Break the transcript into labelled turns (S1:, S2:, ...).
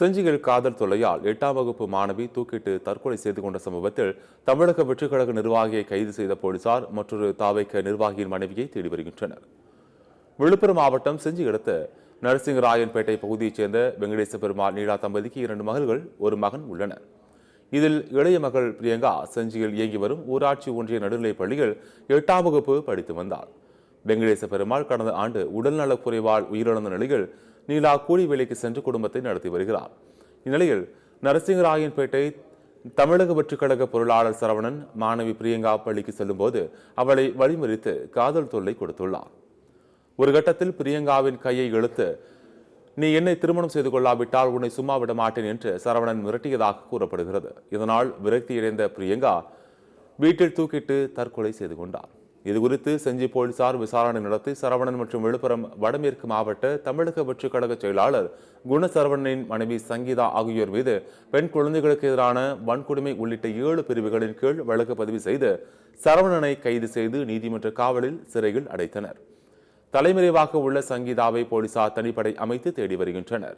S1: செஞ்சியில் காதல் தொல்லையால் 8ஆம் வகுப்பு மாணவி தூக்கிட்டு தற்கொலை செய்து கொண்ட சம்பவத்தில் தமிழக வெற்றிக் கழக நிர்வாகியை கைது செய்த போலீசார் மற்றொரு தாவைக்க நிர்வாகியின் மனைவியை தேடி வருகின்றனர். விழுப்புரம் மாவட்டம் செஞ்சி அடுத்த நரசிங்கராயன்பேட்டை பகுதியைச் சேர்ந்த வெங்கடேச பெருமாள் நீலா தம்பதிக்கு 2 மகள்கள், ஒரு மகன் உள்ளனர். இதில் இளைய மகள் பிரியங்கா செஞ்சியில் இயங்கி வரும் ஊராட்சி ஒன்றிய நடுநிலைப் பள்ளியில் 8ஆம் வகுப்பு படித்து வந்தார். வெங்கடேச பெருமாள் கடந்த ஆண்டு உடல்நலக் குறைவால் உயிரிழந்த நிலையில் நீலா கூலி வேலைக்கு சென்று குடும்பத்தை நடத்தி வருகிறார். இந்நிலையில் நரசிங்கராயன்பேட்டை தமிழக வெற்றிக் கழக பொருளாளர் சரவணன் மாணவி பிரியங்கா பள்ளிக்கு செல்லும்போது அவளை வழிமறித்து காதல் தொல்லை கொடுத்துள்ளார். ஒரு கட்டத்தில் பிரியங்காவின் கையை இழுத்து, நீ என்னை திருமணம் செய்து கொள்ளாவிட்டால் உன்னை சும்மா விட மாட்டேன் என்று சரவணன் மிரட்டியதாக கூறப்படுகிறது. இதனால் விரக்தியடைந்த பிரியங்கா வீட்டில் தூக்கிட்டு தற்கொலை செய்து கொண்டார். இதுகுறித்து செஞ்சி போலீசார் விசாரணை நடத்தி சரவணன் மற்றும் விழுப்புரம் வடமேற்கு மாவட்ட தமிழக வெற்றிக் கழக செயலாளர் குணசரவணனின் மனைவி சங்கீதா ஆகியோர் மீது பெண் குழந்தைகளுக்கு எதிரான வன்கொடுமை உள்ளிட்ட 7 பிரிவுகளின் கீழ் வழக்கு பதிவு செய்து சரவணனை கைது செய்து நீதிமன்ற காவலில் சிறையில் அடைத்தனர். தலைமறைவாக உள்ள சங்கீதாவை போலீசார் தனிப்படை அமைத்து தேடி வருகின்றனர்.